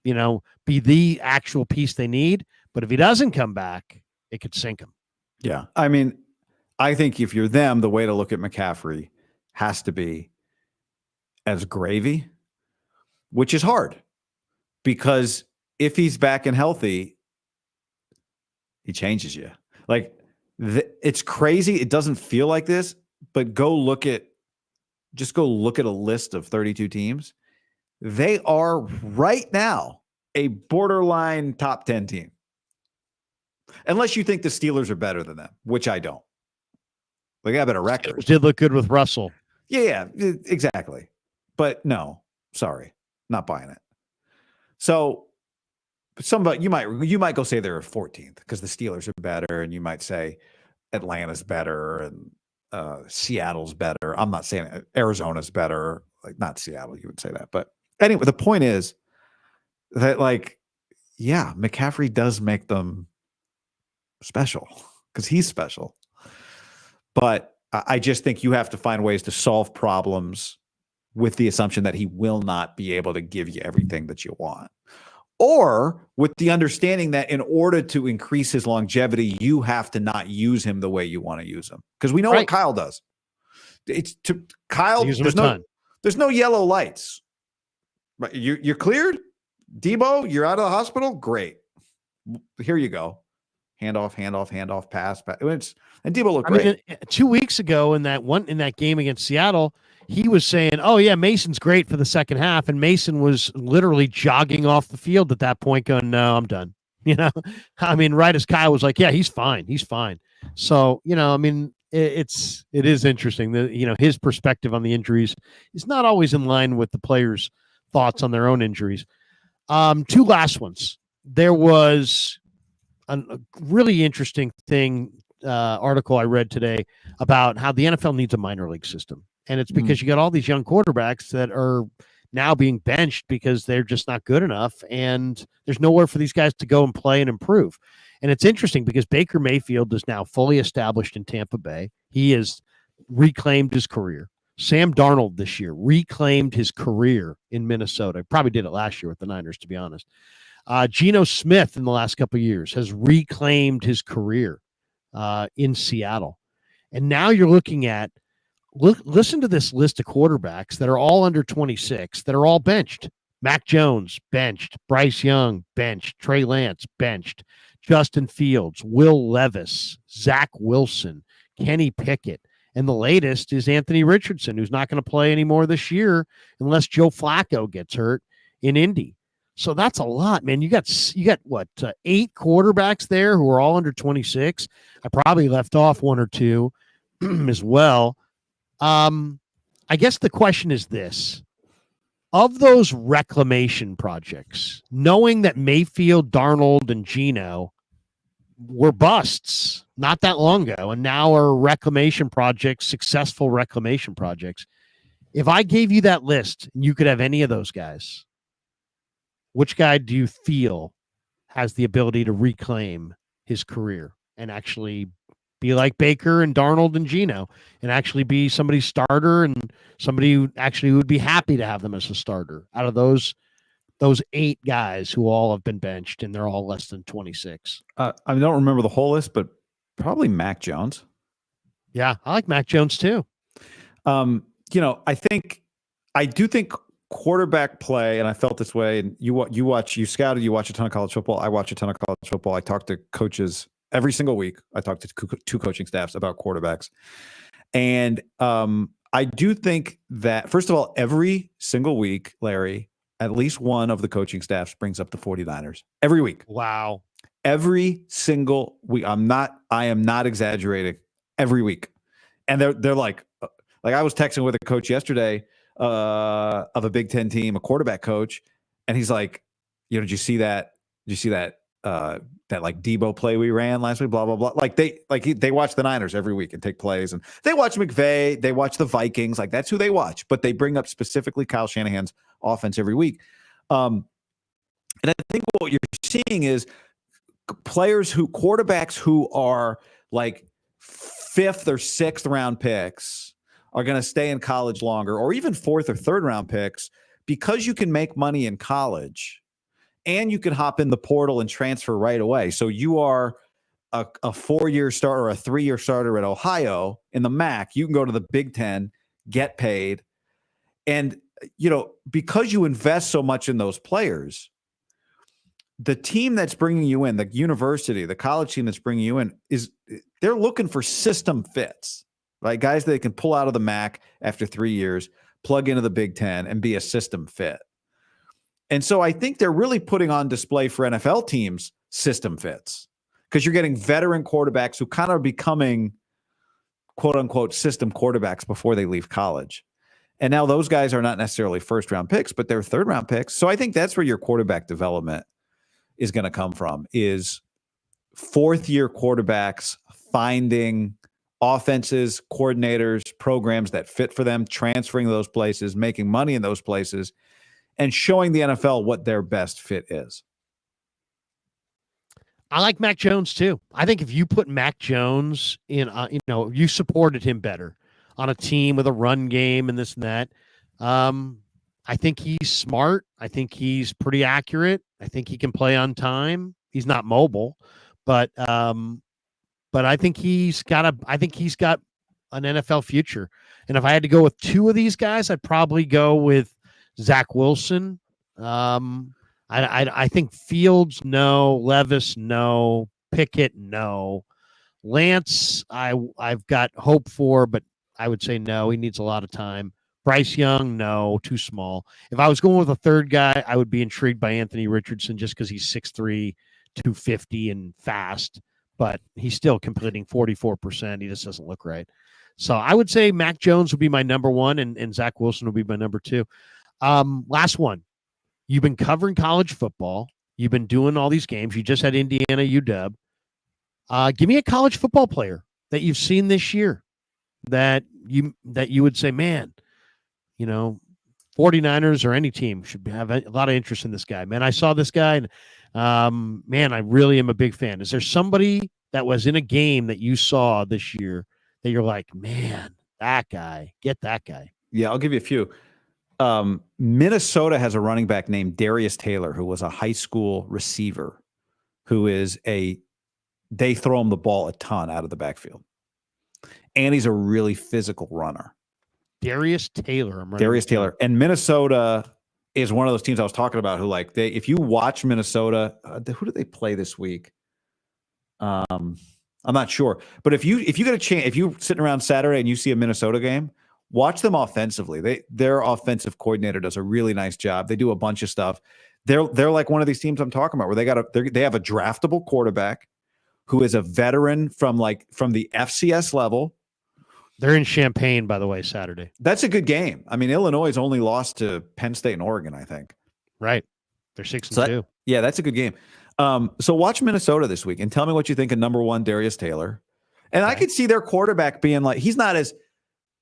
Speaker 1: be the actual piece they need. But if he doesn't come back, it could sink him.
Speaker 2: Yeah. I mean, I think if you're them, the way to look at McCaffrey has to be as gravy, which is hard because if he's back and healthy, he changes you. Like, it's crazy. It doesn't feel like this, but just go look at a list of 32 teams. They are right now a borderline top 10 team. Unless you think the Steelers are better than them, which I don't. They got a better record.
Speaker 1: Did look good with Russell.
Speaker 2: Yeah, exactly. But no, sorry, not buying it. So somebody you might go say they're 14th because the Steelers are better, and you might say Atlanta's better and Seattle's better. I'm not saying Arizona's better, like not Seattle. You would say that, but anyway, the point is that McCaffrey does make them special because he's special. But I just think you have to find ways to solve problems with the assumption that he will not be able to give you everything that you want. Or with the understanding that in order to increase his longevity, you have to not use him the way you want to use him. Because we know what Kyle does. It's to Kyle, there's no yellow lights. Right? You're cleared? Debo, you're out of the hospital? Great. Here you go. Handoff, pass. And Debo looked great.
Speaker 1: 2 weeks ago in that game against Seattle, he was saying, "Oh yeah, Mason's great for the second half," and Mason was literally jogging off the field at that point, going, "No, I'm done." Right as Kyle was like, "Yeah, he's fine. So, it is interesting that his perspective on the injuries is not always in line with the players' thoughts on their own injuries. Two last ones. There was a really interesting article I read today about how the NFL needs a minor league system. And it's because you got all these young quarterbacks that are now being benched because they're just not good enough. And there's nowhere for these guys to go and play and improve. And it's interesting because Baker Mayfield is now fully established in Tampa Bay. He has reclaimed his career. Sam Darnold this year reclaimed his career in Minnesota. Probably did it last year with the Niners, to be honest. Geno Smith in the last couple of years has reclaimed his career in Seattle. And now you're looking at, listen to this list of quarterbacks that are all under 26, that are all benched. Mac Jones, benched. Bryce Young, benched. Trey Lance, benched. Justin Fields, Will Levis, Zach Wilson, Kenny Pickett. And the latest is Anthony Richardson, who's not going to play anymore this year unless Joe Flacco gets hurt in Indy. So that's a lot, man. You got what, 8 quarterbacks there who are all under 26. I probably left off one or two as well. I guess the question is this. Of those reclamation projects, knowing that Mayfield, Darnold, and Geno were busts not that long ago and now are reclamation projects, successful reclamation projects, if I gave you that list and you could have any of those guys, which guy do you feel has the ability to reclaim his career and actually be like Baker and Darnold and Geno and actually be somebody's starter and somebody who actually would be happy to have them as a starter out of those 8 guys who all have been benched and they're all less than 26?
Speaker 2: I don't remember the whole list, but probably Mac Jones.
Speaker 1: Yeah, I like Mac Jones too.
Speaker 2: I do think quarterback play, and I felt this way, and you watch a ton of college football. I watch a ton of college football. I talk to coaches every single week. I talk to 2 coaching staffs about quarterbacks. And I do think that, first of all, every single week, Larry, at least one of the coaching staffs brings up the 49ers. Every week.
Speaker 1: Wow.
Speaker 2: Every single week. I am not exaggerating. Every week. And they're like I was texting with a coach yesterday of a Big Ten team, a quarterback coach, and he's like, did you see that that like Debo play we ran last week, blah, blah, blah. Like they watch the Niners every week and take plays, and they watch McVay, they watch the Vikings. Like that's who they watch, but they bring up specifically Kyle Shanahan's offense every week. And I think what you're seeing is quarterbacks who are like 5th or 6th round picks are going to stay in college longer, or even 4th or 3rd round picks, because you can make money in college. And you can hop in the portal and transfer right away. So you are a 4-year starter or a 3-year starter at Ohio in the MAC. You can go to the Big Ten, get paid. And, because you invest so much in those players, the team that's bringing you in, the university, the college team that's bringing you in, they're looking for system fits, right? Guys that they can pull out of the MAC after 3 years, plug into the Big Ten, and be a system fit. And so I think they're really putting on display for NFL teams system fits, because you're getting veteran quarterbacks who kind of are becoming quote unquote system quarterbacks before they leave college. And now those guys are not necessarily 1st round picks, but they're 3rd round picks. So I think that's where your quarterback development is going to come from, is 4th year quarterbacks finding offenses, coordinators, programs that fit for them, transferring those places, making money in those places, and showing the NFL what their best fit is.
Speaker 1: I like Mac Jones too. I think if you put Mac Jones in, you supported him better on a team with a run game and this and that. I think he's smart. I think he's pretty accurate. I think he can play on time. He's not mobile, but I think he's got an NFL future. And if I had to go with 2 of these guys, I'd probably go with Zach Wilson. I think Fields, no. Levis, no. Pickett, no. Lance, I've got hope for, but I would say no. He needs a lot of time. Bryce Young, no, too small. If I was going with a 3rd guy, I would be intrigued by Anthony Richardson, just because he's 6'3", 250 and fast, but he's still completing 44%. He just doesn't look right. So I would say Mac Jones would be my number 1, and Zach Wilson would be my number 2. Last one. You've been covering college football. You've been doing all these games. You just had Indiana, UW. Give me a college football player that you've seen this year that you would say, man, 49ers or any team should have a lot of interest in this guy. Man, I saw this guy, and man, I really am a big fan. Is there somebody that was in a game that you saw this year that you're like, man, that guy, get that guy?
Speaker 2: Yeah, I'll give you a few. Minnesota has a running back named Darius Taylor, who was a high school receiver, they throw him the ball a ton out of the backfield. And he's a really physical runner.
Speaker 1: Darius Taylor.
Speaker 2: And Minnesota is one of those teams I was talking about who, if you watch Minnesota, who do they play this week? I'm not sure. But if you get a chance, if you're sitting around Saturday and you see a Minnesota game, watch them offensively. Their offensive coordinator does a really nice job. They do a bunch of stuff. They're like one of these teams I'm talking about, where they have a draftable quarterback who is a veteran from the FCS level.
Speaker 1: They're in Champaign, by the way, Saturday.
Speaker 2: That's a good game. I mean, Illinois only lost to Penn State and Oregon, I think.
Speaker 1: Right. They're 6-2.
Speaker 2: Yeah, that's a good game. So watch Minnesota this week and tell me what you think of number 1, Darius Taylor. And okay. I could see their quarterback being he's not as.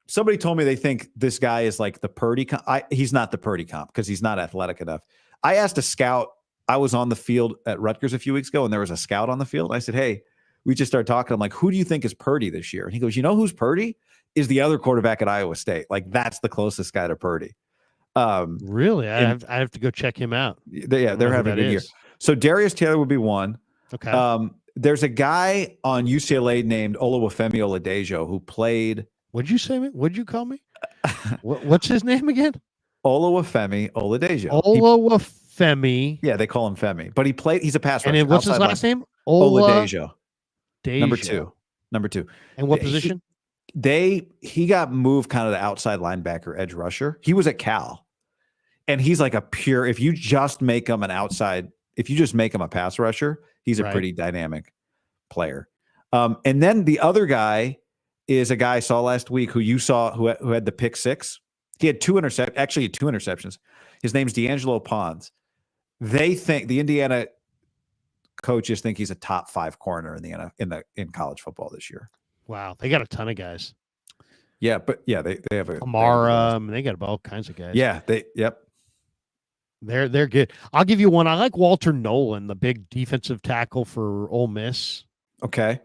Speaker 2: Somebody told me they think this guy is like the Purdy comp. He's not the Purdy comp because he's not athletic enough. I asked a scout. I was on the field at Rutgers a few weeks ago, and there was a scout on the field. I said, hey, we just started talking. I'm like, who do you think is Purdy this year? And he goes, who's Purdy? Is the other quarterback at Iowa State. That's the closest guy to Purdy.
Speaker 1: Really? I have to go check him out.
Speaker 2: They're having a good year. So Darius Taylor would be one.
Speaker 1: Okay.
Speaker 2: There's a guy on UCLA named Oluwafemi Oladejo who played.
Speaker 1: What'd you say? What'd you call me? What's his name again?
Speaker 2: Olawufemi Oladejo.
Speaker 1: Olawufemi.
Speaker 2: Yeah, they call him Femi, but he's a pass rusher.
Speaker 1: And what's his last name?
Speaker 2: Oladejo. Number two.
Speaker 1: And what position?
Speaker 2: He got moved kind of the outside linebacker, edge rusher. He was at Cal, and he's like a pure. If you just make him a pass rusher, he's a pretty dynamic player. And then the other guy is a guy I saw last week who you saw who had the pick 6. He had 2 interceptions. His name's D'Angelo Pons. They think the Indiana coaches think he's a top 5 corner in college football this year.
Speaker 1: Wow, they got a ton of guys.
Speaker 2: Yeah, but yeah, they have a
Speaker 1: Amara. They got all kinds of guys.
Speaker 2: Yeah,
Speaker 1: They're good. I'll give you one. I like Walter Nolan, the big defensive tackle for Ole Miss.
Speaker 2: Okay.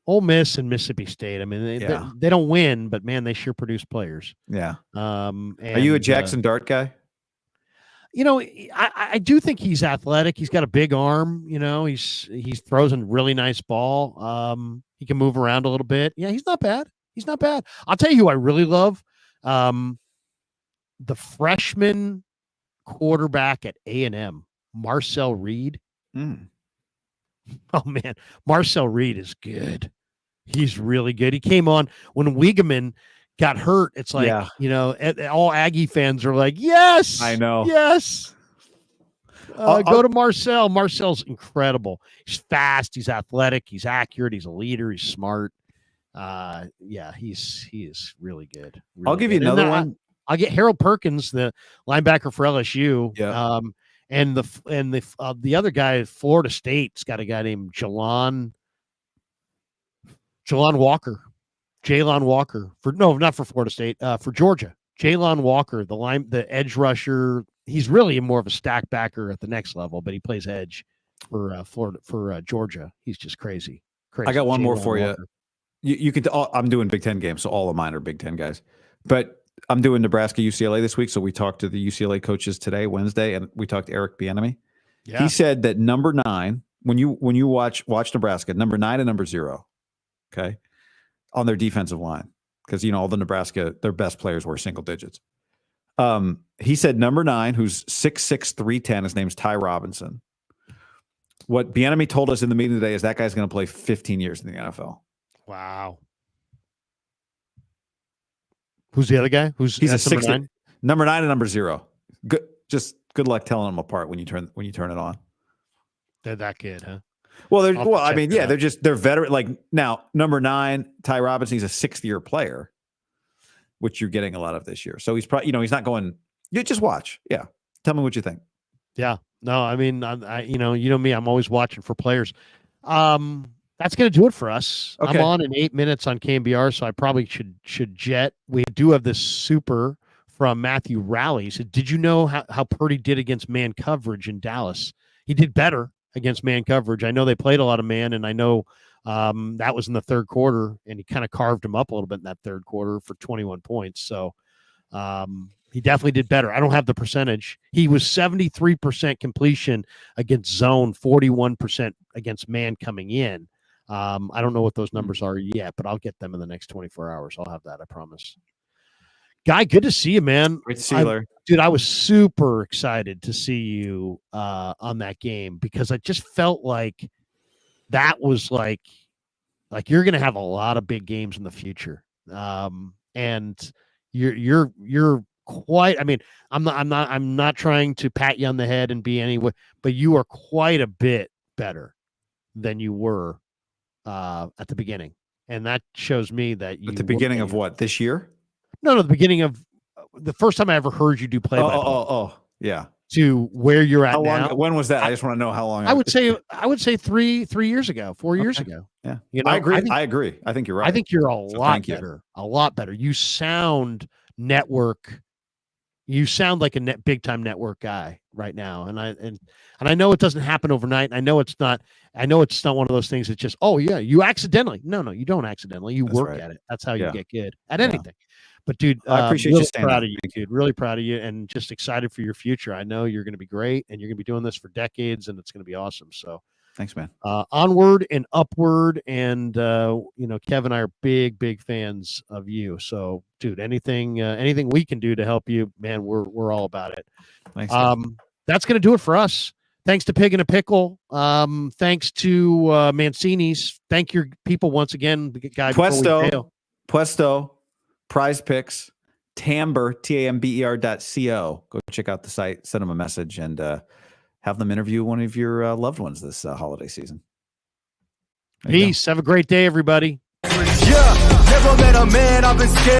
Speaker 1: Ole Miss and Mississippi State. I mean, they don't win, but man, they sure produce players.
Speaker 2: Yeah.
Speaker 1: Are
Speaker 2: you a Jackson Dart guy?
Speaker 1: You know, I do think he's athletic. He's got a big arm. You know, he throws a really nice ball. He can move around a little bit. Yeah, he's not bad. He's not bad. I'll tell you who I really love. The freshman quarterback at A&M, Marcel Reed. Oh man, Marcel Reed is good. He's really good. He came on when Wiegeman got hurt. It's like, you know, all Aggie fans are like, yes,
Speaker 2: I know.
Speaker 1: Yes. Go to Marcel. Marcel's incredible. He's fast. He's athletic. He's accurate. He's a leader. He's smart. He is really good. Really
Speaker 2: I'll give you another one.
Speaker 1: I'll get Harold Perkins, the linebacker for LSU.
Speaker 2: Yeah.
Speaker 1: And the other guy at Florida State's got a guy named Jalon Walker. Jalon Walker not for Florida State, for Georgia. Jalon Walker, the edge rusher. He's really more of a stack backer at the next level, but he plays edge for Georgia. He's just crazy.
Speaker 2: I got one more for you. You can. I'm doing Big Ten games, so all of mine are Big Ten guys. But I'm doing Nebraska UCLA this week, so we talked to the UCLA coaches today, Wednesday, and we talked to Eric Bieniemy. Yeah. He said that number 9, when you watch Nebraska, number 9 and number 0, okay, on their defensive line, because you know all the Nebraska, their best players were single digits. He said number 9, who's 6'6", 310, his name's Ty Robinson. What Bieniemy told us in the meeting today is that guy's going to play 15 years in the NFL.
Speaker 1: Wow. Who's the other guy?
Speaker 2: He's a number 9 and number 0. Good luck telling them apart when you turn it on.
Speaker 1: They're that good, huh?
Speaker 2: Well, they're veteran. Like now, number 9, Ty Robinson, he's a 6th-year player, which you're getting a lot of this year. So he's probably, he's not going. You just watch. Yeah, tell me what you think.
Speaker 1: Yeah, no, I mean, you know me, I'm always watching for players. That's going to do it for us. Okay. I'm on in 8 minutes on KMBR, so I probably should jet. We do have this super from Matthew Rowley. He said, did you know how Purdy did against man coverage in Dallas? He did better against man coverage. I know they played a lot of man, and I know that was in the third quarter, and he kind of carved him up a little bit in that third quarter for 21 points. So he definitely did better. I don't have the percentage. He was 73% completion against zone, 41% against man coming in. I don't know what those numbers are yet, but I'll get them in the next 24 hours. I'll have that, I promise. Guy, good to see you, man.
Speaker 2: Great to see you,
Speaker 1: dude, I was super excited to see you on that game because I just felt like that was like you're going to have a lot of big games in the future. And you're quite, I mean, I'm not trying to pat you on the head and be anyway, but you are quite a bit better than you were at the beginning. And that shows me that you
Speaker 2: at the beginning of what, this year?
Speaker 1: No, the beginning of the first time I ever heard you do play-by-play.
Speaker 2: Oh, yeah.
Speaker 1: To where you're at now.
Speaker 2: When was that? I just want to know how long.
Speaker 1: I would say 3 years ago, 4 years ago.
Speaker 2: Yeah,
Speaker 1: I
Speaker 2: agree. I think you're right.
Speaker 1: I think you're a lot better. A lot better. You sound network. You sound like a big time network guy right now, and I know it doesn't happen overnight. I know it's not one of those things that's just, oh yeah, you accidentally. No, you don't accidentally. You work at it. That's how you get good at anything. But dude,
Speaker 2: I appreciate
Speaker 1: really
Speaker 2: you staying
Speaker 1: proud of you, dude. Really proud of you, and just excited for your future. I know you're going to be great, and you're going to be doing this for decades, and it's going to be awesome. So,
Speaker 2: thanks, man.
Speaker 1: Onward and upward, and Kev and I are big fans of you. So, dude, anything we can do to help you, man, we're all about it.
Speaker 2: Thanks.
Speaker 1: That's going to do it for us. Thanks to Pig and a Pickle. Thanks to Mancini's. Thank your people once again, guy.
Speaker 2: Puesto. Prize Picks, Tamber, TAMBER.co. Go check out the site, send them a message, and have them interview one of your loved ones this holiday season.
Speaker 1: Peace. Have a great day, everybody.
Speaker 3: Yeah, never met a man I've been scared.